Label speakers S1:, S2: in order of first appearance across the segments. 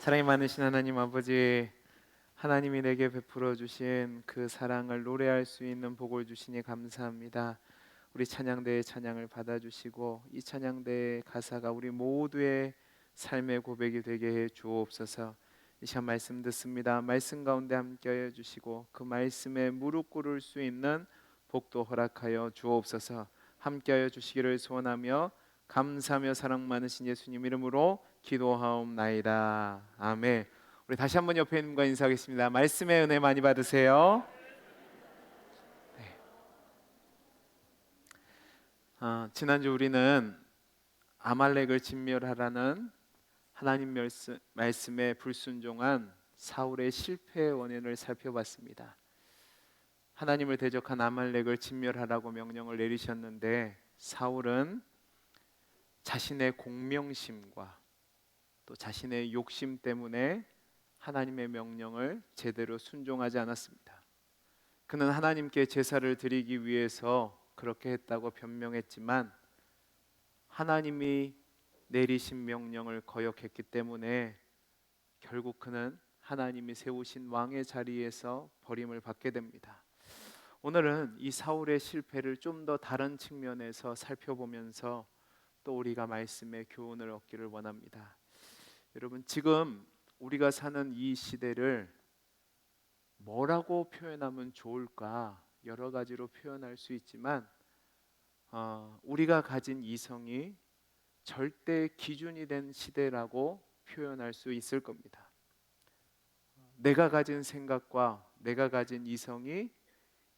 S1: 사랑이 많으신 하나님 아버지, 하나님이 내게 베풀어 주신 그 사랑을 노래할 수 있는 복을 주시니 감사합니다. 우리 찬양대의 찬양을 받아주시고 이 찬양대의 가사가 우리 모두의 삶의 고백이 되게 해 주옵소서. 이 시간 말씀 듣습니다. 말씀 가운데 함께하여 주시고 그 말씀에 무릎 꿇을 수 있는 복도 허락하여 주옵소서. 함께하여 주시기를 소원하며 감사하며 사랑 많으신 예수님 이름으로 기도하옵나이다. 아멘. 우리 다시 한번 옆에 있는 분과 인사하겠습니다. 말씀의 은혜 많이 받으세요. 네. 지난주 우리는 아말렉을 진멸하라는 하나님 말씀에 불순종한 사울의 실패의 원인을 살펴봤습니다. 하나님을 대적한 아말렉을 진멸하라고 명령을 내리셨는데 사울은 자신의 공명심과 또 자신의 욕심 때문에 하나님의 명령을 제대로 순종하지 않았습니다. 그는 하나님께 제사를 드리기 위해서 그렇게 했다고 변명했지만 하나님이 내리신 명령을 거역했기 때문에 결국 그는 하나님이 세우신 왕의 자리에서 버림을 받게 됩니다. 오늘은 이 사울의 실패를 좀 더 다른 측면에서 살펴보면서 또 우리가 말씀의 교훈을 얻기를 원합니다. 여러분, 지금 우리가 사는 이 시대를 뭐라고 표현하면 좋을까? 여러 가지로 표현할 수 있지만 우리가 가진 이성이 절대 기준이 된 시대라고 표현할 수 있을 겁니다. 내가 가진 생각과 내가 가진 이성이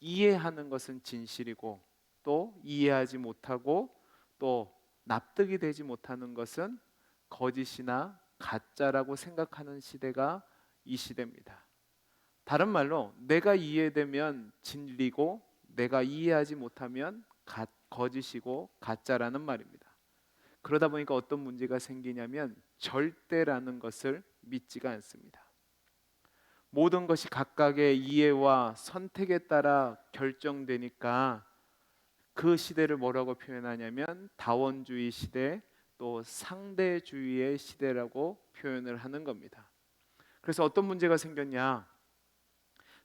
S1: 이해하는 것은 진실이고 또 이해하지 못하고 또 납득이 되지 못하는 것은 거짓이나 가짜라고 생각하는 시대가 이 시대입니다. 다른 말로 내가 이해되면 진리고 내가 이해하지 못하면 거짓이고 가짜라는 말입니다. 그러다 보니까 어떤 문제가 생기냐면 절대라는 것을 믿지가 않습니다. 모든 것이 각각의 이해와 선택에 따라 결정되니까 그 시대를 뭐라고 표현하냐면 다원주의 시대 또 상대주의의 시대라고 표현을 하는 겁니다. 그래서 어떤 문제가 생겼냐?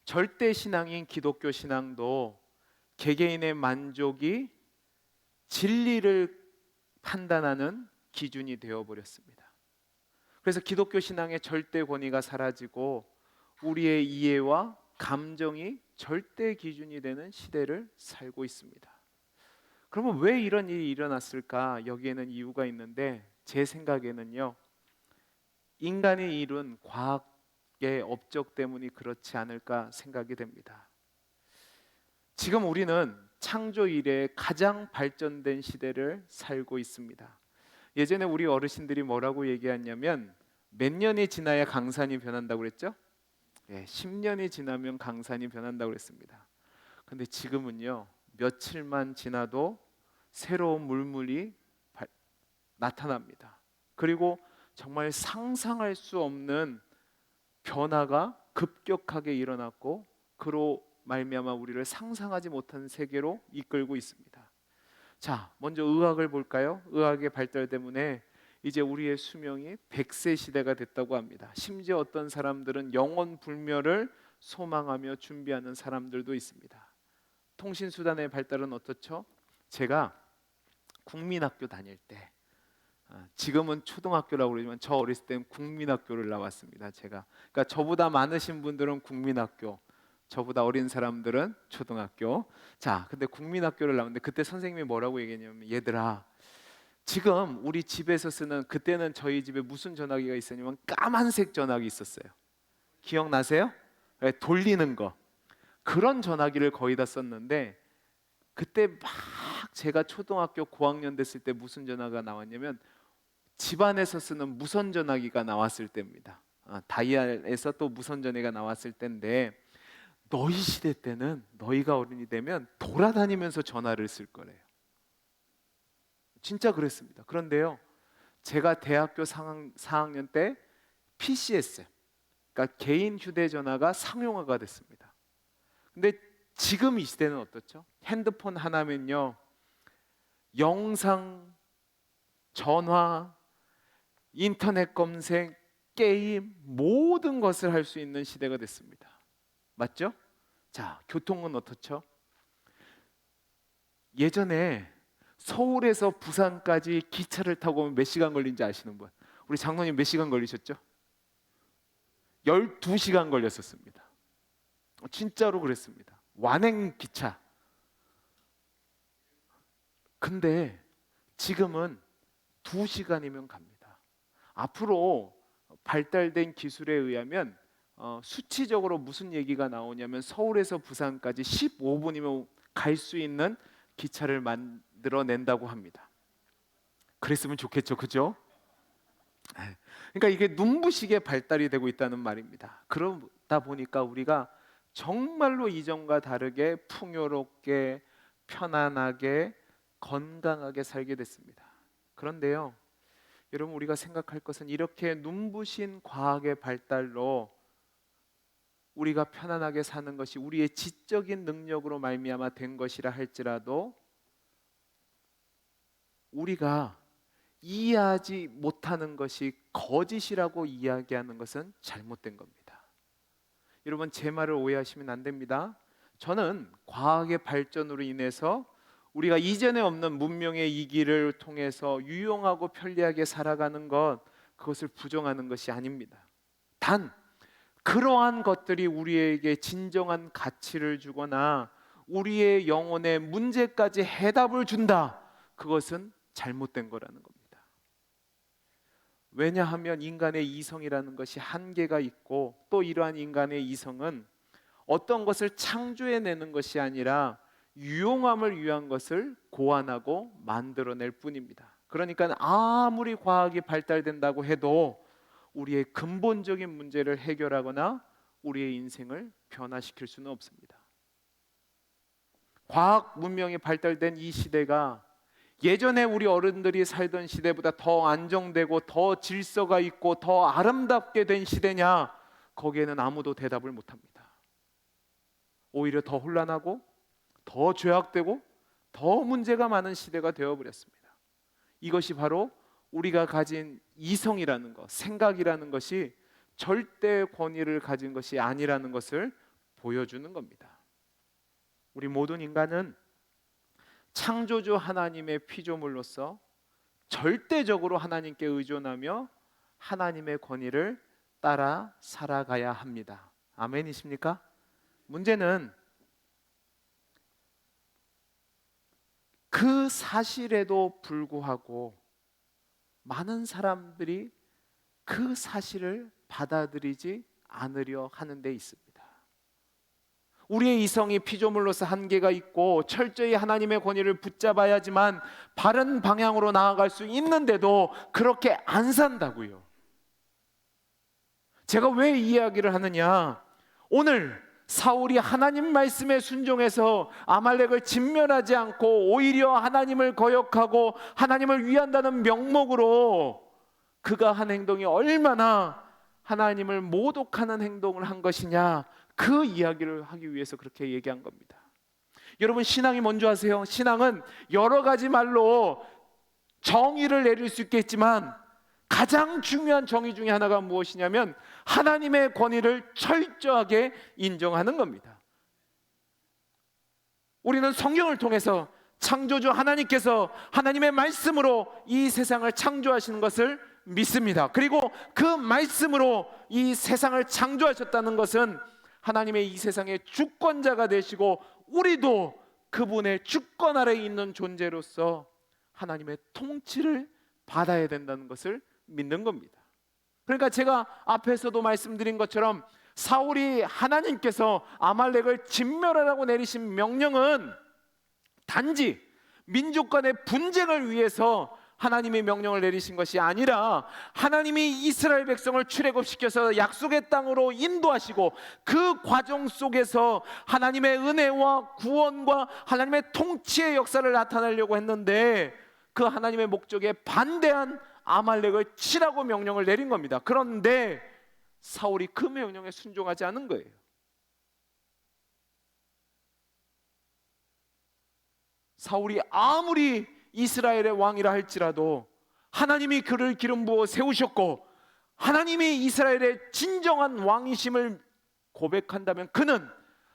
S1: 절대 신앙인 기독교 신앙도 개개인의 만족이 진리를 판단하는 기준이 되어버렸습니다. 그래서 기독교 신앙의 절대 권위가 사라지고 우리의 이해와 감정이 절대 기준이 되는 시대를 살고 있습니다. 그러면 왜 이런 일이 일어났을까? 여기에는 이유가 있는데 제 생각에는요, 인간이 이룬 과학의 업적 때문이 그렇지 않을까 생각이 됩니다. 지금 우리는 창조 이래 가장 발전된 시대를 살고 있습니다. 예전에 우리 어르신들이 뭐라고 얘기했냐면 몇 년이 지나야 강산이 변한다고 그랬죠? 10년이 지나면 강산이 변한다고 그랬습니다. 근데 지금은요, 며칠만 지나도 새로운 물물이 나타납니다. 그리고 정말 상상할 수 없는 변화가 급격하게 일어났고 그로 말미암아 우리를 상상하지 못한 세계로 이끌고 있습니다. 자, 먼저 의학을 볼까요? 의학의 발달 때문에 이제 우리의 수명이 100세 시대가 됐다고 합니다. 심지어 어떤 사람들은 영원 불멸을 소망하며 준비하는 사람들도 있습니다. 통신수단의 발달은 어떻죠? 제가 국민학교 다닐 때, 지금은 초등학교라고 그러지만 저 어렸을 때는 국민학교를 나왔습니다. 그러니까 저보다 많으신 분들은 국민학교, 저보다 어린 사람들은 초등학교. 자, 근데 국민학교를 나왔는데 그때 선생님이 뭐라고 얘기했냐면, 얘들아, 지금 우리 집에서 쓰는, 그때는 저희 집에 무슨 전화기가 있었냐면 까만색 전화기 있었어요. 기억나세요? 돌리는 거. 그런 전화기를 거의 다 썼는데 그때 막 제가 초등학교 고학년 됐을 때 무슨 전화가 나왔냐면 집안에서 쓰는 무선 전화기가 나왔을 때입니다. 다이얼에서 또 무선 전화기가 나왔을 때인데 너희 시대 때는, 너희가 어른이 되면 돌아다니면서 전화를 쓸 거래요. 진짜 그랬습니다. 그런데요, 제가 대학교 4학년 때 PC였어요. 그러니까 개인 휴대전화가 상용화가 됐습니다. 근데 지금 이 시대는 어떻죠? 핸드폰 하나면요, 영상, 전화, 인터넷 검색, 게임, 모든 것을 할 수 있는 시대가 됐습니다. 맞죠? 자, 교통은 어떻죠? 예전에 서울에서 부산까지 기차를 타고 오면 몇 시간 걸린지 아시는 분? 우리 장로님 몇 시간 걸리셨죠? 12시간 걸렸었습니다. 진짜로 그랬습니다. 완행 기차. 근데 지금은 2시간이면 갑니다. 앞으로 발달된 기술에 의하면 수치적으로 무슨 얘기가 나오냐면 서울에서 부산까지 15분이면 갈 수 있는 기차를 만들어낸다고 합니다. 그랬으면 좋겠죠, 그죠? 그러니까 이게 눈부시게 발달이 되고 있다는 말입니다. 그러다 보니까 우리가 정말로 이전과 다르게 풍요롭게, 편안하게, 건강하게 살게 됐습니다. 그런데요, 여러분, 우리가 생각할 것은 이렇게 눈부신 과학의 발달로 우리가 편안하게 사는 것이 우리의 지적인 능력으로 말미암아 된 것이라 할지라도 우리가 이해하지 못하는 것이 거짓이라고 이야기하는 것은 잘못된 겁니다. 여러분, 제 말을 오해하시면 안 됩니다. 저는 과학의 발전으로 인해서 우리가 이전에 없는 문명의 이기를 통해서 유용하고 편리하게 살아가는 것, 그것을 부정하는 것이 아닙니다. 단 그러한 것들이 우리에게 진정한 가치를 주거나 우리의 영혼의 문제까지 해답을 준다, 그것은 잘못된 거라는 겁니다. 왜냐하면 인간의 이성이라는 것이 한계가 있고, 또 이러한 인간의 이성은 어떤 것을 창조해내는 것이 아니라 유용함을 위한 것을 고안하고 만들어낼 뿐입니다. 그러니까 아무리 과학이 발달된다고 해도 우리의 근본적인 문제를 해결하거나 우리의 인생을 변화시킬 수는 없습니다. 과학 문명이 발달된 이 시대가 예전에 우리 어른들이 살던 시대보다 더 안정되고 더 질서가 있고 더 아름답게 된 시대냐? 거기에는 아무도 대답을 못합니다. 오히려 더 혼란하고 더 죄악되고 더 문제가 많은 시대가 되어버렸습니다. 이것이 바로 우리가 가진 이성이라는 것, 생각이라는 것이 절대 권위를 가진 것이 아니라는 것을 보여주는 겁니다. 우리 모든 인간은 창조주 하나님의 피조물로서 절대적으로 하나님께 의존하며 하나님의 권위를 따라 살아가야 합니다. 아멘이십니까? 문제는 그 사실에도 불구하고 많은 사람들이 그 사실을 받아들이지 않으려 하는 데 있습니다. 우리의 이성이 피조물로서 한계가 있고 철저히 하나님의 권위를 붙잡아야지만 바른 방향으로 나아갈 수 있는데도 그렇게 안 산다고요. 제가 왜 이 이야기를 하느냐? 오늘 사울이 하나님 말씀에 순종해서 아말렉을 진멸하지 않고 오히려 하나님을 거역하고 하나님을 위한다는 명목으로 그가 한 행동이 얼마나 하나님을 모독하는 행동을 한 것이냐, 그 이야기를 하기 위해서 그렇게 얘기한 겁니다. 여러분, 신앙이 뭔지 아세요? 신앙은 여러 가지 말로 정의를 내릴 수 있겠지만 가장 중요한 정의 중에 하나가 무엇이냐면 하나님의 권위를 철저하게 인정하는 겁니다. 우리는 성경을 통해서 창조주 하나님께서 하나님의 말씀으로 이 세상을 창조하시는 것을 믿습니다. 그리고 그 말씀으로 이 세상을 창조하셨다는 것은 하나님의 이 세상의 주권자가 되시고 우리도 그분의 주권 아래에 있는 존재로서 하나님의 통치를 받아야 된다는 것을 믿는 겁니다. 그러니까 제가 앞에서도 말씀드린 것처럼 사울이 하나님께서 아말렉을 진멸하라고 내리신 명령은 단지 민족 간의 분쟁을 위해서 하나님의 명령을 내리신 것이 아니라 하나님이 이스라엘 백성을 출애굽시켜서 약속의 땅으로 인도하시고 그 과정 속에서 하나님의 은혜와 구원과 하나님의 통치의 역사를 나타내려고 했는데 그 하나님의 목적에 반대한 아말렉을 치라고 명령을 내린 겁니다. 그런데 사울이 그 명령에 순종하지 않은 거예요. 사울이 아무리 이스라엘의 왕이라 할지라도 하나님이 그를 기름 부어 세우셨고 하나님이 이스라엘의 진정한 왕이심을 고백한다면 그는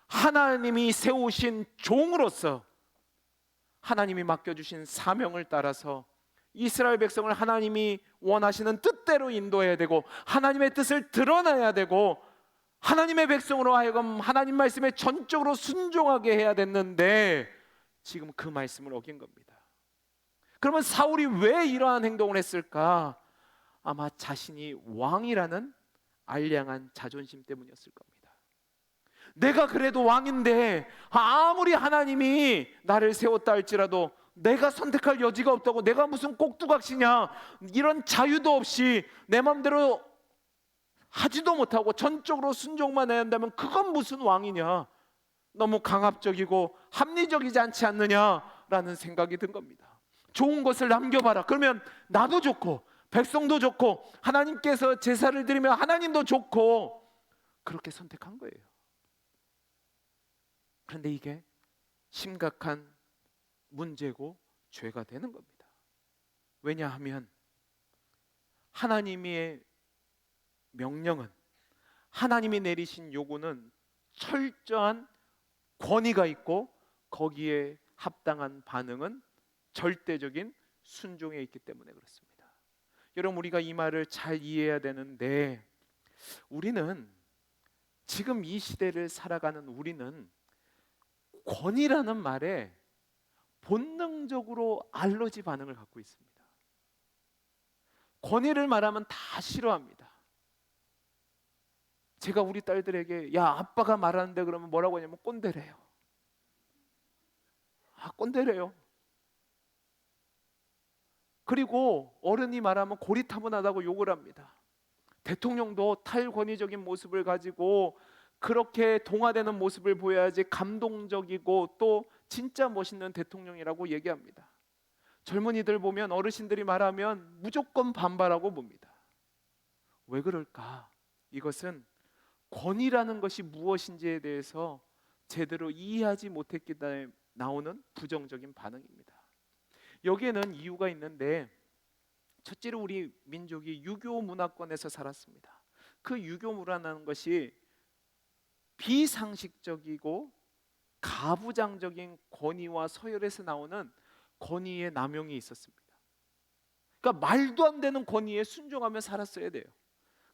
S1: 하나님이 세우신 종으로서 하나님이 맡겨주신 사명을 따라서 이스라엘 백성을 하나님이 원하시는 뜻대로 인도해야 되고 하나님의 뜻을 드러내야 되고 하나님의 백성으로 하여금 하나님 말씀에 전적으로 순종하게 해야 됐는데 지금 그 말씀을 어긴 겁니다. 그러면 사울이 왜 이러한 행동을 했을까? 아마 자신이 왕이라는 알량한 자존심 때문이었을 겁니다. 내가 그래도 왕인데 아무리 하나님이 나를 세웠다 할지라도 내가 선택할 여지가 없다고, 내가 무슨 꼭두각시냐, 이런 자유도 없이 내 마음대로 하지도 못하고 전적으로 순종만 해야 한다면 그건 무슨 왕이냐, 너무 강압적이고 합리적이지 않지 않느냐라는 생각이 든 겁니다. 좋은 것을 남겨봐라, 그러면 나도 좋고 백성도 좋고 하나님께서 제사를 드리면 하나님도 좋고, 그렇게 선택한 거예요. 그런데 이게 심각한 문제고 죄가 되는 겁니다. 왜냐하면 하나님의 명령은, 하나님이 내리신 요구는 철저한 권위가 있고 거기에 합당한 반응은 절대적인 순종에 있기 때문에 그렇습니다. 여러분, 우리가 이 말을 잘 이해해야 되는데, 우리는 지금 이 시대를 살아가는 우리는 권위라는 말에 본능적으로 알러지 반응을 갖고 있습니다. 권위를 말하면 다 싫어합니다. 제가 우리 딸들에게 야 아빠가 말하는데 그러면 뭐라고 하냐면 꼰대래요. 꼰대래요. 그리고 어른이 말하면 고리타분하다고 욕을 합니다. 대통령도 탈권위적인 모습을 가지고 그렇게 동화되는 모습을 보여야지 감동적이고 또 진짜 멋있는 대통령이라고 얘기합니다. 젊은이들 보면 어르신들이 말하면 무조건 반발하고 봅니다. 왜 그럴까? 이것은 권위라는 것이 무엇인지에 대해서 제대로 이해하지 못했기 때문에 나오는 부정적인 반응입니다. 여기에는 이유가 있는데, 첫째로 우리 민족이 유교 문화권에서 살았습니다. 그 유교 문화라는 것이 비상식적이고 가부장적인 권위와 서열에서 나오는 권위의 남용이 있었습니다. 그러니까 말도 안 되는 권위에 순종하며 살았어야 돼요.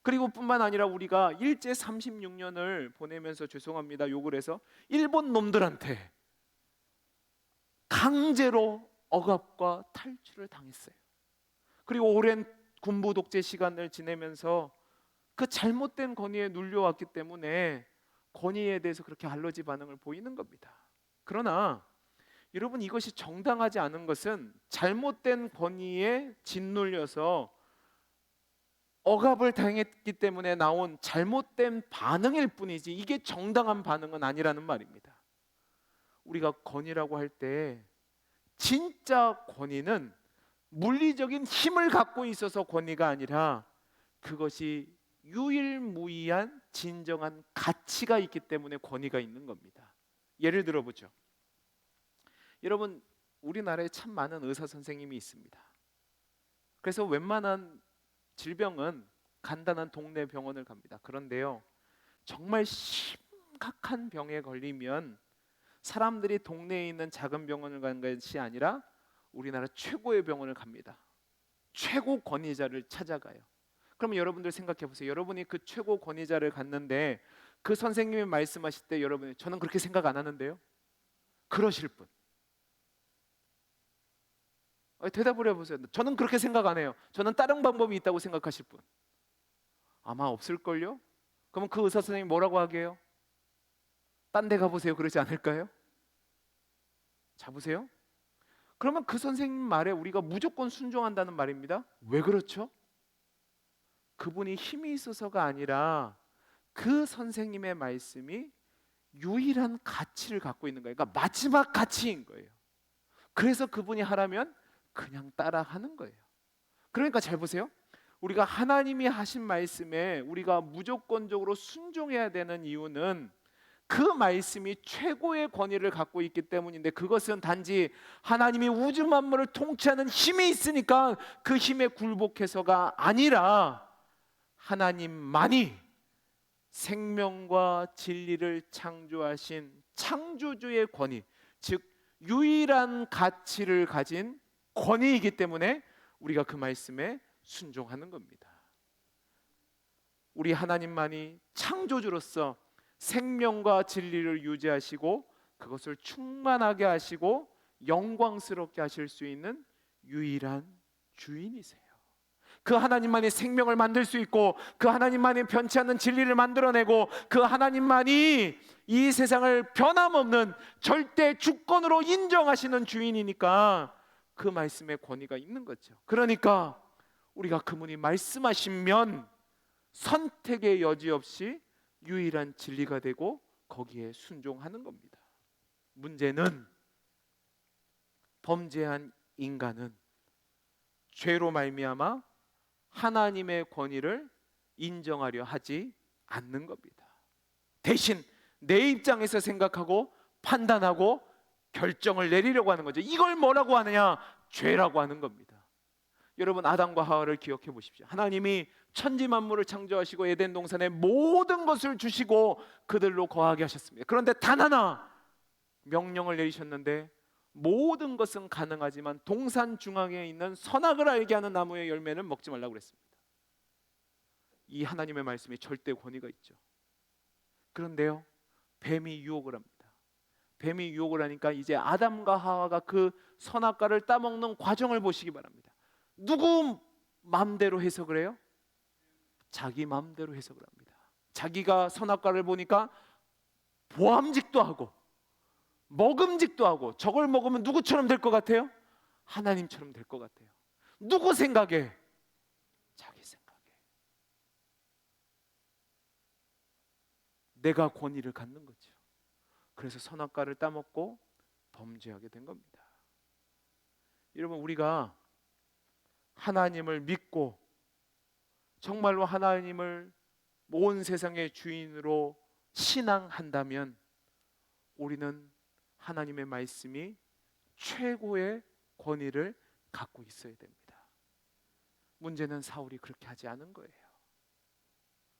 S1: 그리고 뿐만 아니라 우리가 일제 36년을 보내면서, 죄송합니다 욕을 해서, 일본 놈들한테 강제로 억압과 탈출을 당했어요. 그리고 오랜 군부 독재 시간을 지내면서 그 잘못된 권위에 눌려왔기 때문에 권위에 대해서 그렇게 알러지 반응을 보이는 겁니다. 그러나 여러분, 이것이 정당하지 않은 것은 잘못된 권위에 짓눌려서 억압을 당했기 때문에 나온 잘못된 반응일 뿐이지 이게 정당한 반응은 아니라는 말입니다. 우리가 권위라고 할 때 진짜 권위는 물리적인 힘을 갖고 있어서 권위가 아니라 그것이 유일무이한 진정한 가치가 있기 때문에 권위가 있는 겁니다. 예를 들어보죠. 여러분, 우리나라에 참 많은 의사 선생님이 있습니다. 그래서 웬만한 질병은 간단한 동네 병원을 갑니다. 그런데요, 정말 심각한 병에 걸리면 사람들이 동네에 있는 작은 병원을 가는 것이 아니라 우리나라 최고의 병원을 갑니다. 최고 권위자를 찾아가요. 그러면 여러분들 생각해 보세요. 여러분이 그 최고 권위자를 갔는데 그 선생님이 말씀하실 때 여러분이 저는 그렇게 생각 안 하는데요? 그러실 분. 대답을 해보세요. 저는 그렇게 생각 안 해요. 저는 다른 방법이 있다고 생각하실 분. 아마 없을걸요? 그러면 그 의사 선생님이 뭐라고 하게요? 딴 데 가보세요 그러지 않을까요? 자 보세요. 그러면 그 선생님 말에 우리가 무조건 순종한다는 말입니다. 왜 그렇죠? 그분이 힘이 있어서가 아니라 그 선생님의 말씀이 유일한 가치를 갖고 있는 거예요. 그러니까 마지막 가치인 거예요. 그래서 그분이 하라면 그냥 따라하는 거예요. 그러니까 잘 보세요. 우리가 하나님이 하신 말씀에 우리가 무조건적으로 순종해야 되는 이유는 그 말씀이 최고의 권위를 갖고 있기 때문인데, 그것은 단지 하나님이 우주 만물을 통치하는 힘이 있으니까 그 힘에 굴복해서가 아니라 하나님만이 생명과 진리를 창조하신 창조주의 권위, 즉 유일한 가치를 가진 권위이기 때문에 우리가 그 말씀에 순종하는 겁니다. 우리 하나님만이 창조주로서 생명과 진리를 유지하시고 그것을 충만하게 하시고 영광스럽게 하실 수 있는 유일한 주인이세요. 그 하나님만이 생명을 만들 수 있고 그 하나님만이 변치 않는 진리를 만들어내고 그 하나님만이 이 세상을 변함없는 절대 주권으로 인정하시는 주인이니까 그 말씀에 권위가 있는 거죠. 그러니까 우리가 그분이 말씀하시면 선택의 여지 없이 유일한 진리가 되고 거기에 순종하는 겁니다. 문제는 범죄한 인간은 죄로 말미암아 하나님의 권위를 인정하려 하지 않는 겁니다. 대신 내 입장에서 생각하고 판단하고 결정을 내리려고 하는 거죠. 이걸 뭐라고 하느냐? 죄라고 하는 겁니다. 여러분, 아담과 하와를 기억해 보십시오. 하나님이 천지 만물을 창조하시고 에덴 동산에 모든 것을 주시고 그들로 거하게 하셨습니다. 그런데 단 하나 명령을 내리셨는데 모든 것은 가능하지만 동산 중앙에 있는 선악을 알게 하는 나무의 열매는 먹지 말라고 그랬습니다. 이 하나님의 말씀에 절대 권위가 있죠. 그런데요, 뱀이 유혹을 합니다. 뱀이 유혹을 하니까 이제 아담과 하와가 그 선악과를 따먹는 과정을 보시기 바랍니다. 누구 마음대로 해석을 해요? 자기 마음대로 해석을 합니다. 자기가 선악과를 보니까 보암직도 하고 먹음직도 하고 저걸 먹으면 누구처럼 될 것 같아요? 하나님처럼 될 것 같아요. 누구 생각에? 자기 생각에. 내가 권위를 갖는 거죠. 그래서 선악과를 따먹고 범죄하게 된 겁니다. 여러분, 우리가 하나님을 믿고 정말로 하나님을 온 세상의 주인으로 신앙한다면 우리는 하나님의 말씀이 최고의 권위를 갖고 있어야 됩니다. 문제는 사울이 그렇게 하지 않은 거예요.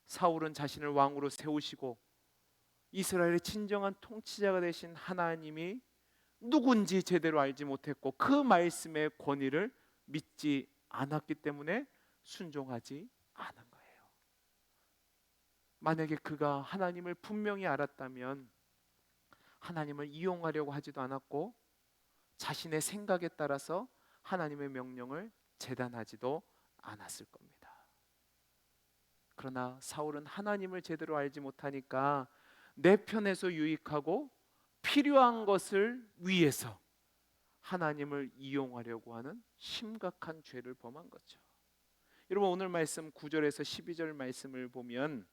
S1: 사울은 자신을 왕으로 세우시고 이스라엘의 진정한 통치자가 되신 하나님이 누군지 제대로 알지 못했고 그 말씀의 권위를 믿지 않았기 때문에 순종하지 않은 거예요. 만약에 그가 하나님을 분명히 알았다면 하나님을 이용하려고 하지도 않았고 자신의 생각에 따라서 하나님의 명령을 재단하지도 않았을 겁니다. 그러나 사울은 하나님을 제대로 알지 못하니까 내 편에서 유익하고 필요한 것을 위해서 하나님을 이용하려고 하는 심각한 죄를 범한 거죠. 여러분, 오늘 말씀 9절에서 12절 말씀을 보면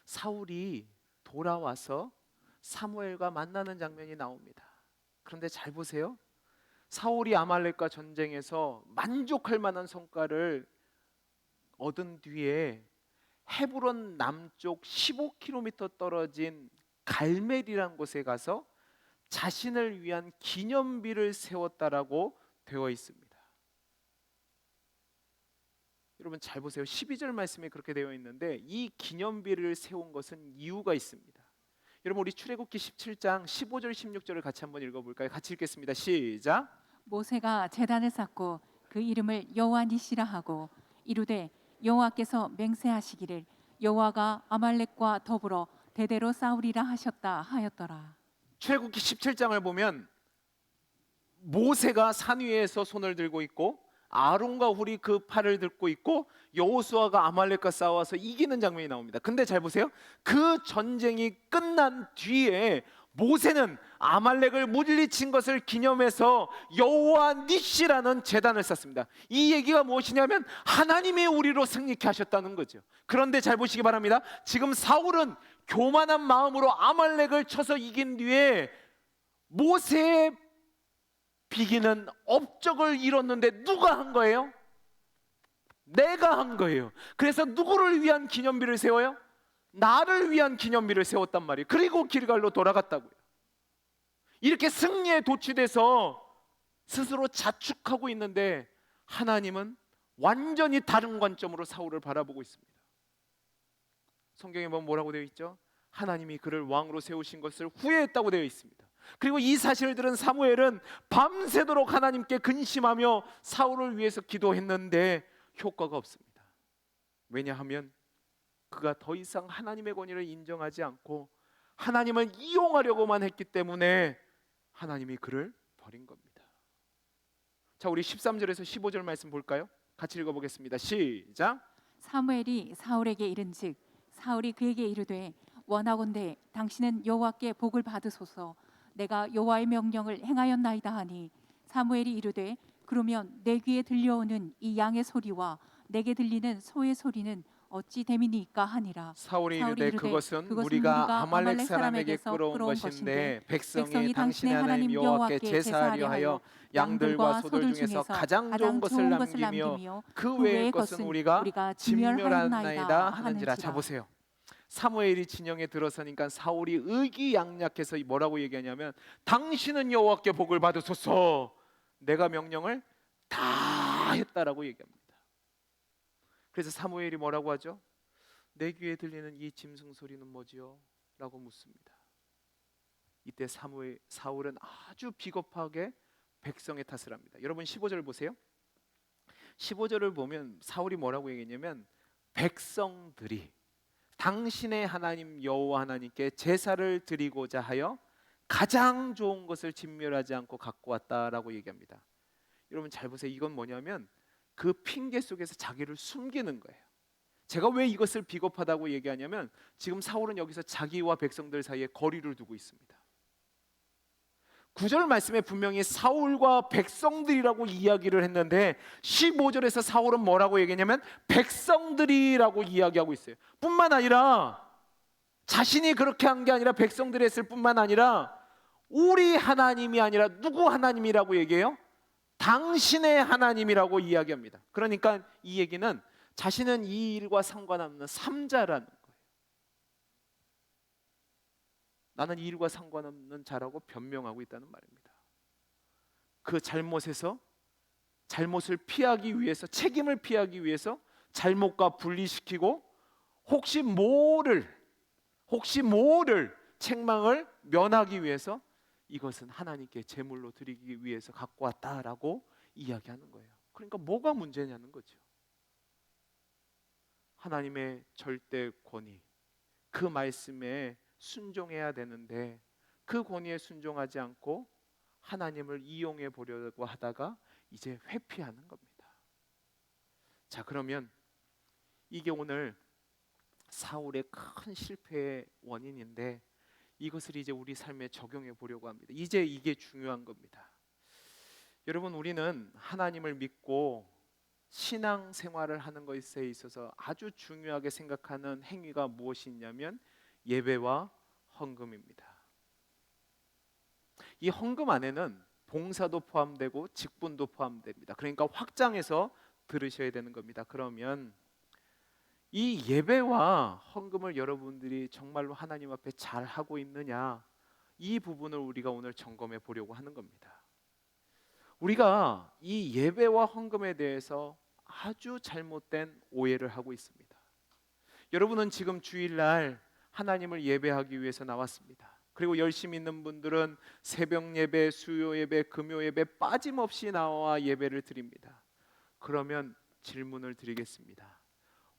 S1: 사울이 돌아와서 사무엘과 만나는 장면이 나옵니다. 그런데 잘 보세요. 사울이 아말렉과 전쟁에서 만족할 만한 성과를 얻은 뒤에 헤브론 남쪽 15km 떨어진 갈멜이라는 곳에 가서 자신을 위한 기념비를 세웠다라고 되어 있습니다. 여러분 잘 보세요. 12절 말씀에 그렇게 되어 있는데 이 기념비를 세운 것은 이유가 있습니다. 여러분, 우리 출애굽기 17장 15절 16절을 같이 한번 읽어볼까요? 같이 읽겠습니다. 시작.
S2: 모세가 제단을 쌓고 그 이름을 여호와 니시라 하고 이르되 여호와께서 맹세하시기를 여호와가 아말렉과 더불어 대대로 싸우리라 하셨다 하였더라.
S1: 출애굽기 17장을 보면 모세가 산 위에서 손을 들고 있고 아론과 훌이 그 팔을 들고 있고 여호수아가 아말렉과 싸워서 이기는 장면이 나옵니다. 근데 잘 보세요. 그 전쟁이 끝난 뒤에 모세는 아말렉을 물리친 것을 기념해서 여호와 니시라는 제단을 쌓습니다. 이 얘기가 무엇이냐면 하나님의 우리로 승리케 하셨다는 거죠. 그런데 잘 보시기 바랍니다. 지금 사울은 교만한 마음으로 아말렉을 쳐서 이긴 뒤에 모세의 비기는 업적을 이뤘는데 누가 한 거예요? 내가 한 거예요. 그래서 누구를 위한 기념비를 세워요? 나를 위한 기념비를 세웠단 말이에요. 그리고 길갈로 돌아갔다고요. 이렇게 승리에 도취돼서 스스로 자축하고 있는데 하나님은 완전히 다른 관점으로 사울을 바라보고 있습니다. 성경에 보면 뭐라고 되어 있죠? 하나님이 그를 왕으로 세우신 것을 후회했다고 되어 있습니다. 그리고 이 사실을 들은 사무엘은 밤새도록 하나님께 근심하며 사울을 위해서 기도했는데 효과가 없습니다. 왜냐하면 그가 더 이상 하나님의 권위를 인정하지 않고 하나님을 이용하려고만 했기 때문에 하나님이 그를 버린 겁니다. 자, 우리 13절에서 15절 말씀 볼까요? 같이 읽어보겠습니다. 시작.
S2: 사무엘이 사울에게 이른즉 사울이 그에게 이르되 원하건대 당신은 여호와께 복을 받으소서. 내가 여호와의 명령을 행하였나이다 하니 사무엘이 이르되 그러면 내 귀에 들려오는 이 양의 소리와 내게 들리는 소의 소리는 어찌 됨이니까 하니라.
S1: 사울이
S2: 사울이
S1: 이르되
S2: 이르되
S1: 그것은
S2: 그것은
S1: 우리가 아말렉 사람에게서 끌어온 것인데 백성이 당신의 하나님 여호와께 제사하려 하여 양들과 소들 중에서 가장 좋은 것을 남기며 그 외의 것은 우리가 진멸하였나이다 하는지라. 자, 보세요. 사무엘이 진영에 들어서니까 사울이 의기양약해서 뭐라고 얘기하냐면 당신은 여호와께 복을 받으소서. 내가 명령을 다 했다라고 얘기합니다. 그래서 사무엘이 뭐라고 하죠? 내 귀에 들리는 이 짐승 소리는 뭐지요? 라고 묻습니다. 이때 사울은 아주 비겁하게 백성의 탓을 합니다. 여러분 15절 보세요. 15절을 보면 사울이 뭐라고 얘기했냐면 백성들이 당신의 하나님 여호와 하나님께 제사를 드리고자 하여 가장 좋은 것을 진멸하지 않고 갖고 왔다라고 얘기합니다. 여러분 잘 보세요. 이건 뭐냐면 그 핑계 속에서 자기를 숨기는 거예요. 제가 왜 이것을 비겁하다고 얘기하냐면 지금 사울은 여기서 자기와 백성들 사이에 거리를 두고 있습니다. 9절 말씀에 분명히 사울과 백성들이라고 이야기를 했는데 15절에서 사울은 뭐라고 얘기했냐면 백성들이라고 이야기하고 있어요. 뿐만 아니라 자신이 그렇게 한 게 아니라 백성들이 했을 뿐만 아니라 우리 하나님이 아니라 누구 하나님이라고 얘기해요? 당신의 하나님이라고 이야기합니다. 그러니까 이 얘기는 자신은 이 일과 상관없는 삼자라는 거예요. 나는 이 일과 상관없는 자라고 변명하고 있다는 말입니다. 그 잘못에서 잘못을 피하기 위해서 책임을 피하기 위해서 잘못과 분리시키고 혹시 모를 책망을 면하기 위해서 이것은 하나님께 제물로 드리기 위해서 갖고 왔다라고 이야기하는 거예요. 그러니까 뭐가 문제냐는 거죠. 하나님의 절대 권위, 그 말씀에 순종해야 되는데 그 권위에 순종하지 않고 하나님을 이용해 보려고 하다가 이제 회피하는 겁니다. 자, 그러면 이게 오늘 사울의 큰 실패의 원인인데 이것을 이제 우리 삶에 적용해 보려고 합니다. 이제 이게 중요한 겁니다. 여러분, 우리는 하나님을 믿고 신앙 생활을 하는 것에 있어서 아주 중요하게 생각하는 행위가 무엇이 있냐면 예배와 헌금입니다. 이 헌금 안에는 봉사도 포함되고 직분도 포함됩니다. 그러니까 확장해서 들으셔야 되는 겁니다. 그러면 이 예배와 헌금을 여러분들이 정말로 하나님 앞에 잘 하고 있느냐, 이 부분을 우리가 오늘 점검해 보려고 하는 겁니다. 우리가 이 예배와 헌금에 대해서 아주 잘못된 오해를 하고 있습니다. 여러분은 지금 주일날 하나님을 예배하기 위해서 나왔습니다. 그리고 열심히 있는 분들은 새벽 예배, 수요 예배, 금요 예배 빠짐없이 나와 예배를 드립니다. 그러면 질문을 드리겠습니다.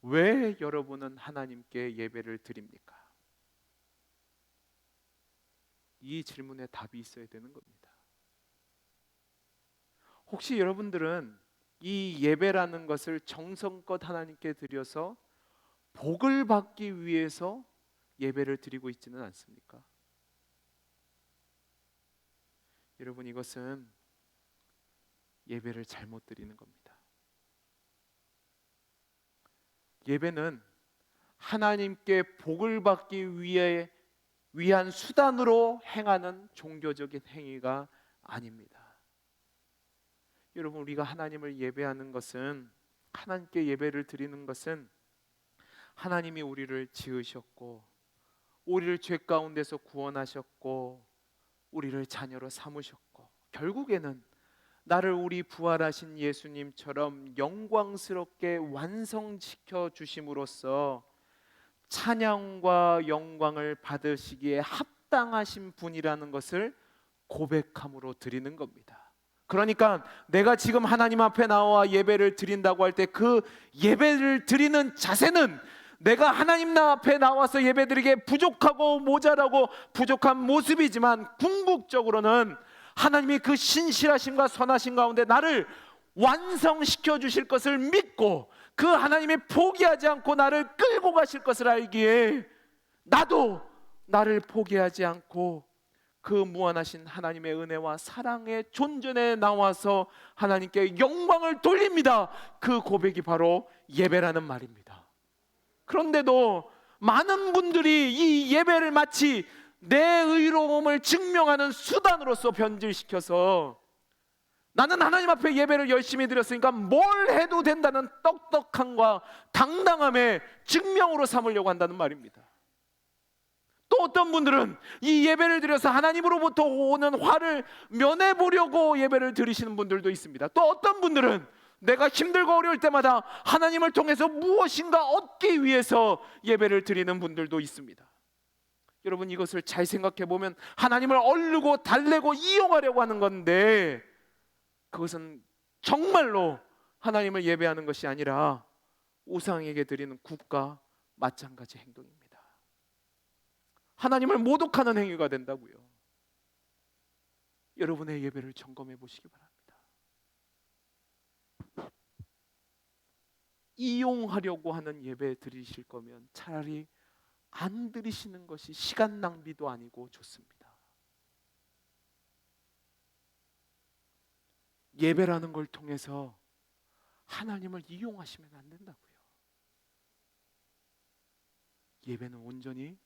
S1: 왜 여러분은 하나님께 예배를 드립니까? 이 질문에 답이 있어야 되는 겁니다. 혹시 여러분들은 이 예배라는 것을 정성껏 하나님께 드려서 복을 받기 위해서 예배를 드리고 있지는 않습니까? 여러분, 이것은 예배를 잘못 드리는 겁니다. 예배는 하나님께 복을 받기 위한 수단으로 행하는 종교적인 행위가 아닙니다. 여러분, 우리가 하나님을 예배하는 것은, 하나님께 예배를 드리는 것은 하나님이 우리를 지으셨고 우리를 죄 가운데서 구원하셨고 우리를 자녀로 삼으셨고 결국에는 나를 우리 부활하신 예수님처럼 영광스럽게 완성시켜 주심으로써 찬양과 영광을 받으시기에 합당하신 분이라는 것을 고백함으로 드리는 겁니다. 그러니까 내가 지금 하나님 앞에 나와 예배를 드린다고 할 때 그 예배를 드리는 자세는 내가 하나님 앞에 나와서 예배드리기에 부족하고 모자라고 부족한 모습이지만 궁극적으로는 하나님이 그 신실하심과 선하심 가운데 나를 완성시켜 주실 것을 믿고 그 하나님이 포기하지 않고 나를 끌고 가실 것을 알기에 나도 나를 포기하지 않고 그 무한하신 하나님의 은혜와 사랑의 존전에 나와서 하나님께 영광을 돌립니다. 그 고백이 바로 예배라는 말입니다. 그런데도 많은 분들이 이 예배를 마치 내 의로움을 증명하는 수단으로서 변질시켜서 나는 하나님 앞에 예배를 열심히 드렸으니까 뭘 해도 된다는 똑똑함과 당당함의 증명으로 삼으려고 한다는 말입니다. 또 어떤 분들은 이 예배를 드려서 하나님으로부터 오는 화를 면해보려고 예배를 드리시는 분들도 있습니다. 또 어떤 분들은 내가 힘들고 어려울 때마다 하나님을 통해서 무엇인가 얻기 위해서 예배를 드리는 분들도 있습니다. 여러분, 이것을 잘 생각해 보면 하나님을 얼르고 달래고 이용하려고 하는 건데 그것은 정말로 하나님을 예배하는 것이 아니라 우상에게 드리는 굿과 마찬가지 행동입니다. 하나님을 모독하는 행위가 된다고요. 여러분의 예배를 점검해 보시기 바랍니다. 이용하려고 하는 예배 드리실 거면 차라리 안 드리시는 것이 시간 낭비도 아니고 좋습니다. 예배라는 걸 통해서 하나님을 이용하시면 안 된다고요. 예배는 온전히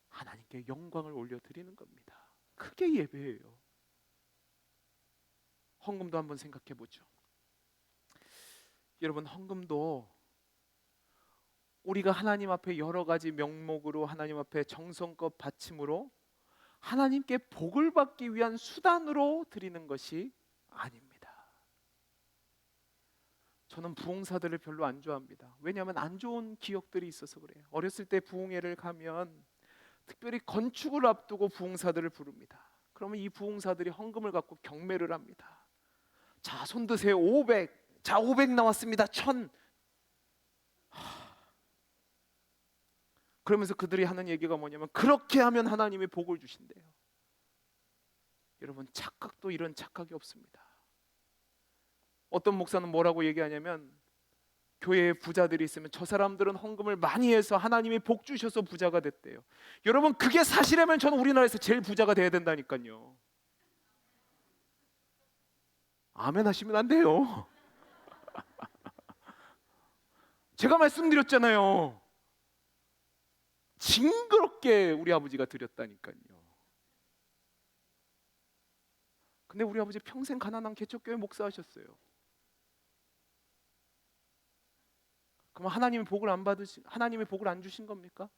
S1: 하나님께 영광을 올려드리는 겁니다. 그게 예배예요. 헌금도 한번 생각해 보죠. 여러분, 헌금도 우리가 하나님 앞에 여러 가지 명목으로 하나님 앞에 정성껏 바침으로 하나님께 복을 받기 위한 수단으로 드리는 것이 아닙니다. 저는 부흥사들을 별로 안 좋아합니다. 왜냐하면 안 좋은 기억들이 있어서 그래요. 어렸을 때 부흥회를 가면 특별히 건축을 앞두고 부흥사들을 부릅니다. 그러면 이 부흥사들이 헌금을 갖고 경매를 합니다. 자, 손 드세요. 500. 자, 500 나왔습니다. 1000. 그러면서 그들이 하는 얘기가 뭐냐면 그렇게 하면 하나님이 복을 주신대요. 여러분, 착각도 이런 착각이 없습니다. 어떤 목사는 뭐라고 얘기하냐면 교회에 부자들이 있으면 저 사람들은 헌금을 많이 해서 하나님이 복 주셔서 부자가 됐대요. 여러분, 그게 사실이면 저는 우리나라에서 제일 부자가 돼야 된다니까요. 아멘 하시면 안 돼요. 제가 말씀드렸잖아요. 징그럽게 우리 아버지가 드렸다니까요. 근데 우리 아버지 평생 가난한 개척교회 목사하셨어요. 그럼 하나님이 복을 안 주신 겁니까?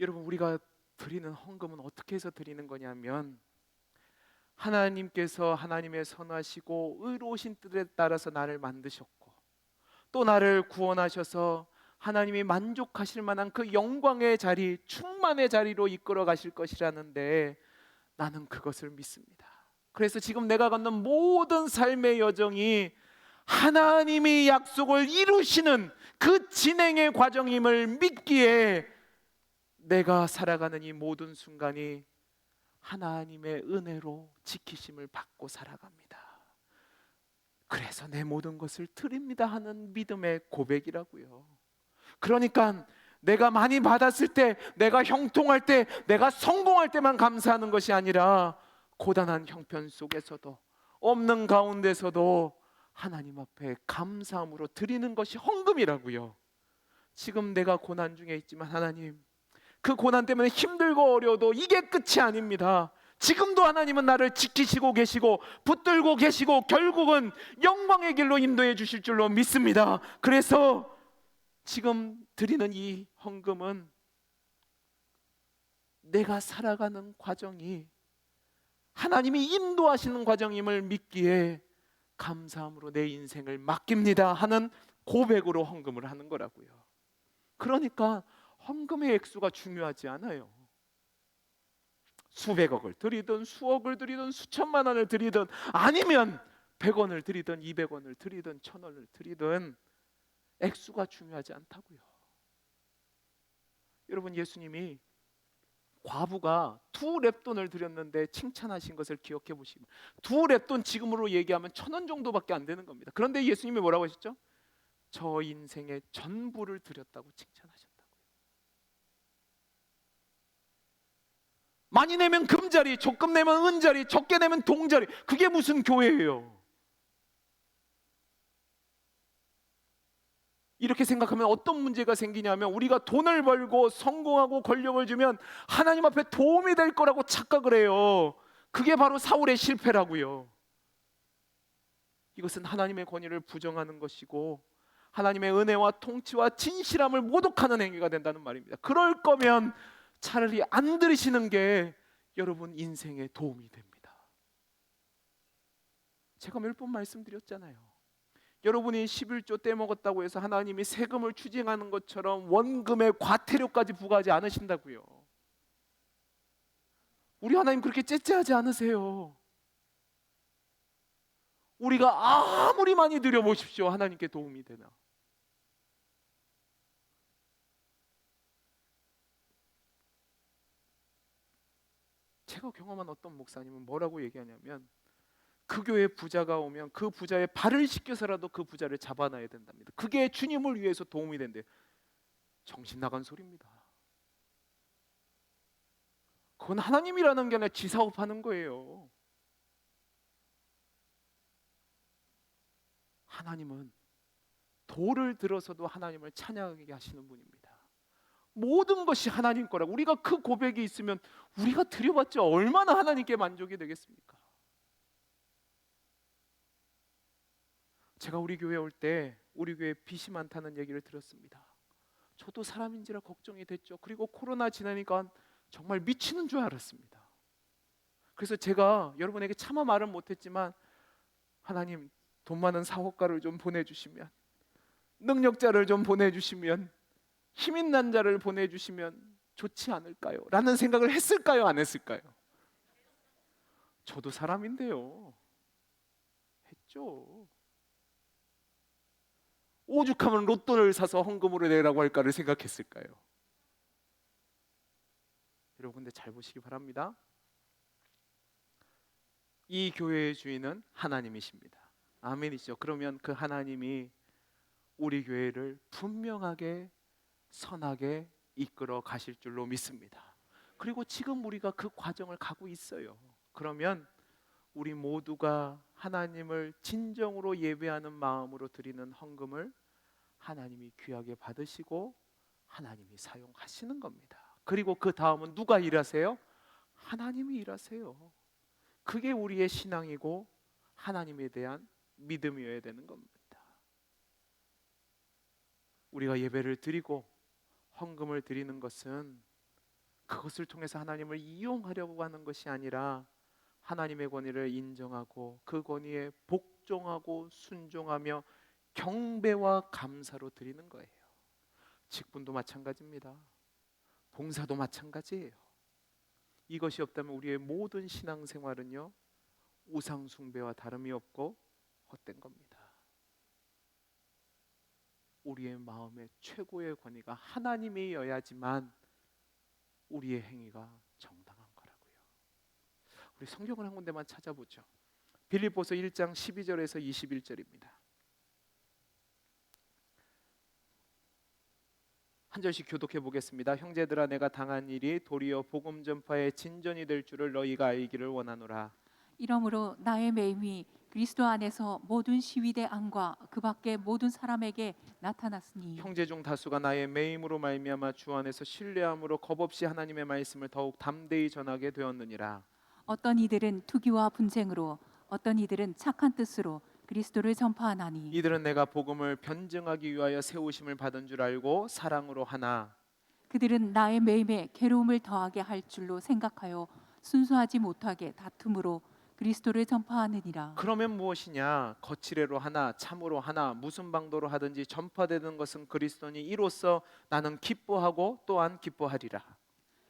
S1: 여러분, 우리가 드리는 헌금은 어떻게 해서 드리는 거냐면 하나님께서 하나님의 선하시고 의로우신 뜻에 따라서 나를 만드셨고 또 나를 구원하셔서 하나님이 만족하실 만한 그 영광의 자리, 충만의 자리로 이끌어 가실 것이라는데 나는 그것을 믿습니다. 그래서 지금 내가 걷는 모든 삶의 여정이 하나님이 약속을 이루시는 그 진행의 과정임을 믿기에 내가 살아가는 이 모든 순간이 하나님의 은혜로 지키심을 받고 살아갑니다. 그래서 내 모든 것을 드립니다 하는 믿음의 고백이라고요. 그러니까 내가 많이 받았을 때, 내가 형통할 때, 내가 성공할 때만 감사하는 것이 아니라 고단한 형편 속에서도 없는 가운데서도 하나님 앞에 감사함으로 드리는 것이 헌금이라고요. 지금 내가 고난 중에 있지만 하나님, 그 고난 때문에 힘들고 어려워도 이게 끝이 아닙니다. 지금도 하나님은 나를 지키시고 계시고 붙들고 계시고 결국은 영광의 길로 인도해 주실 줄로 믿습니다. 그래서 지금 드리는 이 헌금은 내가 살아가는 과정이 하나님이 인도하시는 과정임을 믿기에 감사함으로 내 인생을 맡깁니다 하는 고백으로 헌금을 하는 거라고요. 그러니까 헌금의 액수가 중요하지 않아요. 수백억을 드리든 수억을 드리든 수천만 원을 드리든 아니면 100원을 드리든 200원을 드리든 1000원을 드리든 액수가 중요하지 않다고요. 여러분, 예수님이 과부가 2렙돈을 드렸는데 칭찬하신 것을 기억해 보시면 2렙돈 지금으로 얘기하면 1000원 정도밖에 안 되는 겁니다. 그런데 예수님이 뭐라고 하셨죠? 저 인생의 전부를 드렸다고 칭찬하셨다고요. 많이 내면 금자리, 조금 내면 은자리, 적게 내면 동자리. 그게 무슨 교회예요? 이렇게 생각하면 어떤 문제가 생기냐면 우리가 돈을 벌고 성공하고 권력을 주면 하나님 앞에 도움이 될 거라고 착각을 해요. 그게 바로 사울의 실패라고요. 이것은 하나님의 권위를 부정하는 것이고 하나님의 은혜와 통치와 진실함을 모독하는 행위가 된다는 말입니다. 그럴 거면 차라리 안 들으시는 게 여러분 인생에 도움이 됩니다. 제가 몇 번 말씀드렸잖아요. 여러분이 11조 떼먹었다고 해서 하나님이 세금을 추징하는 것처럼 원금의 과태료까지 부과하지 않으신다고요. 우리 하나님 그렇게 째째하지 않으세요. 우리가 아무리 많이 드려보십시오, 하나님께 도움이 되나? 제가 경험한 어떤 목사님은 뭐라고 얘기하냐면 그 교회 부자가 오면 그 부자의 발을 씻겨서라도 그 부자를 잡아놔야 된답니다. 그게 주님을 위해서 도움이 된대요. 정신 나간 소리입니다. 그건 하나님이라는 게 아니라 지사업하는 거예요. 하나님은 돌을 들어서도 하나님을 찬양하게 하시는 분입니다. 모든 것이 하나님 거라고. 우리가 그 고백이 있으면 우리가 드려봤자 얼마나 하나님께 만족이 되겠습니까? 제가 우리 교회 올 때 우리 교회 빚이 많다는 얘기를 들었습니다. 저도 사람인지라 걱정이 됐죠. 그리고 코로나 지나니까 정말 미치는 줄 알았습니다. 그래서 제가 여러분에게 차마 말은 못했지만 하나님, 돈 많은 사업가를 좀 보내주시면, 능력자를 좀 보내주시면, 힘 있는 자를 보내주시면 좋지 않을까요? 라는 생각을 했을까요? 안 했을까요? 저도 사람인데요. 했죠. 오죽하면 로또를 사서 헌금으로 내라고 할까를 생각했을까요? 여러분, 근데 잘 보시기 바랍니다. 이 교회의 주인은 하나님이십니다. 아멘이죠. 그러면 그 하나님이 우리 교회를 분명하게 선하게 이끌어 가실 줄로 믿습니다. 그리고 지금 우리가 그 과정을 가고 있어요. 그러면 우리 모두가 하나님을 진정으로 예배하는 마음으로 드리는 헌금을 하나님이 귀하게 받으시고 하나님이 사용하시는 겁니다. 그리고 그 다음은 누가 일하세요? 하나님이 일하세요. 그게 우리의 신앙이고 하나님에 대한 믿음이어야 되는 겁니다. 우리가 예배를 드리고 헌금을 드리는 것은 그것을 통해서 하나님을 이용하려고 하는 것이 아니라 하나님의 권위를 인정하고 그 권위에 복종하고 순종하며 경배와 감사로 드리는 거예요. 직분도 마찬가지입니다. 봉사도 마찬가지예요. 이것이 없다면 우리의 모든 신앙생활은요, 우상 숭배와 다름이 없고 헛된 겁니다. 우리의 마음의 최고의 권위가 하나님이어야지만 우리의 행위가 정당한 거라고요. 우리 성경을 한 군데만 찾아보죠. 빌립보서 1장 12절에서 21절입니다. 한 절씩 교독해 보겠습니다. 형제들아, 내가 당한 일이 도리어 복음 전파의 진전이 될 줄을 너희가 알기를 원하노라.
S2: 이러므로 나의 매임이 그리스도 안에서 모든 시위대 안과 그 밖의 모든 사람에게 나타났으니
S1: 형제 중 다수가 나의 매임으로 말미암아 주 안에서 신뢰함으로 겁없이 하나님의 말씀을 더욱 담대히 전하게 되었느니라.
S2: 어떤 이들은 투기와 분쟁으로 어떤 이들은 착한 뜻으로 그리스도를 전파하나니
S1: 이들은 내가 복음을 변증하기 위하여 세우심을 받은 줄 알고 사랑으로 하나
S2: 그들은 나의 매임에 괴로움을 더하게 할 줄로 생각하여 순수하지 못하게 다툼으로 그리스도를 전파하느니라.
S1: 그러면 무엇이냐? 거칠애로 하나 참으로 하나 무슨 방도로 하든지 전파되는 것은 그리스도니 이로써 나는 기뻐하고 또한 기뻐하리라.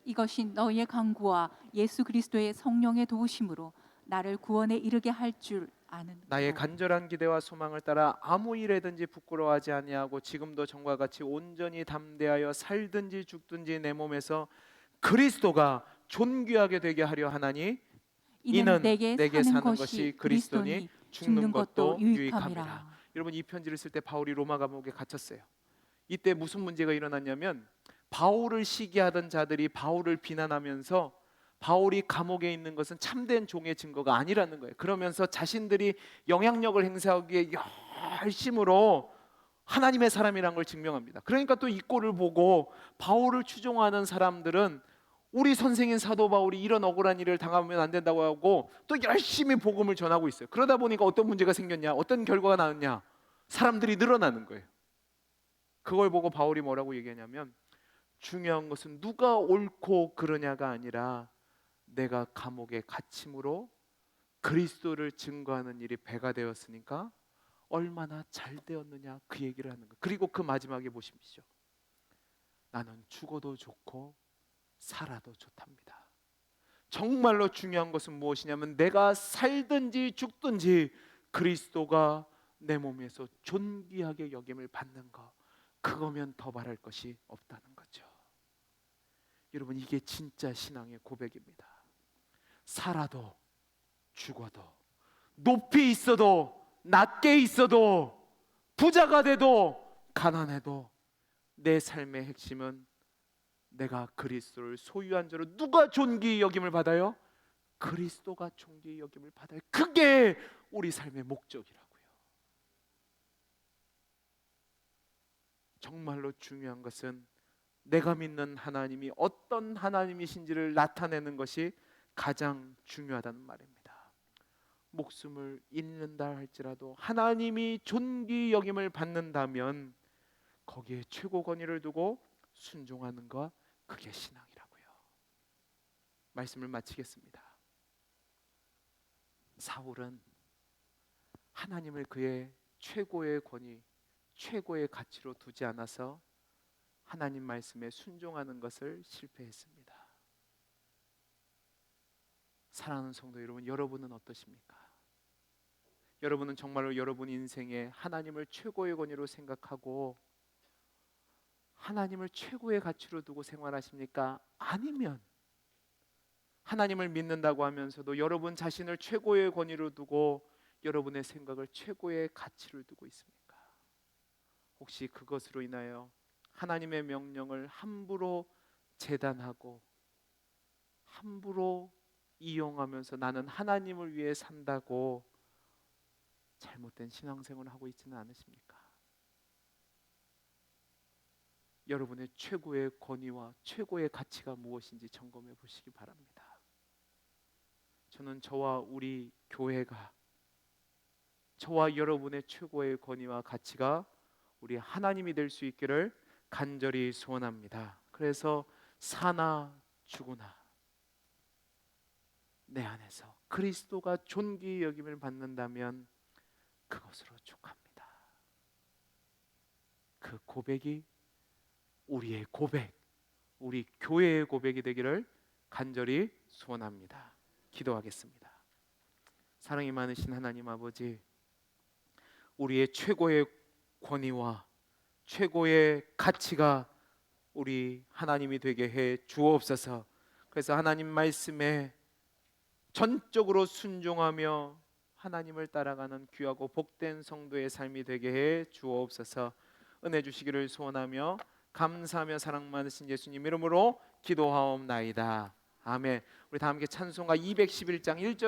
S2: 이것이 너희의 강구와 예수 그리스도의 성령의 도우심으로 나를 구원에 이르게 할 줄 아는
S1: 나의
S2: 것.
S1: 간절한 기대와 소망을 따라 아무 일에든지 부끄러워하지 아니하고 지금도 전과 같이 온전히 담대하여 살든지 죽든지 내 몸에서 그리스도가 존귀하게 되게 하려 하나니
S2: 이는 내게 사는 것이
S1: 그리스도니
S2: 그리스도니
S1: 죽는 것도 유익함이라.
S2: 유익함이라.
S1: 여러분 이 편지를 쓸 때 바울이 로마 감옥에 갇혔어요. 이때 무슨 문제가 일어났냐면 바울을 시기하던 자들이 바울을 비난하면서 바울이 감옥에 있는 것은 참된 종의 증거가 아니라는 거예요. 그러면서 자신들이 영향력을 행사하기 위해 열심으로 하나님의 사람이란 걸 증명합니다. 그러니까 또 이 꼴을 보고 바울을 추종하는 사람들은 우리 선생인 사도 바울이 이런 억울한 일을 당하면 안 된다고 하고 또 열심히 복음을 전하고 있어요. 그러다 보니까 어떤 문제가 생겼냐? 어떤 결과가 나왔냐? 사람들이 늘어나는 거예요. 그걸 보고 바울이 뭐라고 얘기하냐면 중요한 것은 누가 옳고 그러냐가 아니라 내가 감옥에 갇힘으로 그리스도를 증거하는 일이 배가 되었으니까 얼마나 잘 되었느냐 그 얘기를 하는 거예요. 그리고 그 마지막에 보십시오. 나는 죽어도 좋고 살아도 좋답니다. 정말로 중요한 것은 무엇이냐면 내가 살든지 죽든지 그리스도가 내 몸에서 존귀하게 여김을 받는 것, 그거면 더 바랄 것이 없다는 거죠. 여러분 이게 진짜 신앙의 고백입니다. 살아도 죽어도 높이 있어도 낮게 있어도 부자가 돼도 가난해도 내 삶의 핵심은 내가 그리스도를 소유한 자로 누가 존귀 여김을 받아요? 그리스도가 존귀 여김을 받아요. 그게 우리 삶의 목적이라고요. 정말로 중요한 것은 내가 믿는 하나님이 어떤 하나님이신지를 나타내는 것이 가장 중요하다는 말입니다. 목숨을 잃는다 할지라도 하나님이 존귀 여김을 받는다면 거기에 최고 권위를 두고 순종하는 것, 그게 신앙이라고요. 말씀을 마치겠습니다. 사울은 하나님을 그의 최고의 권위, 최고의 가치로 두지 않아서 하나님 말씀에 순종하는 것을 실패했습니다. 사랑하는 성도 여러분, 여러분은 어떠십니까? 여러분은 정말로 여러분 인생에 하나님을 최고의 권위로 생각하고 하나님을 최고의 가치로 두고 생활하십니까? 아니면 하나님을 믿는다고 하면서도 여러분 자신을 최고의 권위로 두고 여러분의 생각을 최고의 가치를 두고 있습니까? 혹시 그것으로 인하여 하나님의 명령을 함부로 재단하고 함부로 이용하면서 나는 하나님을 위해 산다고 잘못된 신앙생활을 하고 있지는 않으십니까? 여러분의 최고의 권위와 최고의 가치가 무엇인지 점검해 보시기 바랍니다. 저는 저와 우리 교회가, 저와 여러분의 최고의 권위와 가치가 우리 하나님이 될 수 있기를 간절히 소원합니다. 그래서 사나 죽으나 내 안에서 그리스도가 존귀 여김을 받는다면 그것으로 족합니다. 그 고백이 우리의 고백, 우리 교회의 고백이 되기를 간절히 소원합니다. 기도하겠습니다. 사랑이 많으신 하나님 아버지, 우리의 최고의 권위와 최고의 가치가 우리 하나님이 되게 해 주옵소서. 그래서 하나님 말씀에 전적으로 순종하며 하나님을 따라가는 귀하고 복된 성도의 삶이 되게 해 주옵소서. 은혜 주시기를 소원하며 감사하며 사랑 많으신 예수님 이름으로 기도하옵나이다. 아멘. 우리 다 함께 찬송가 211장 1절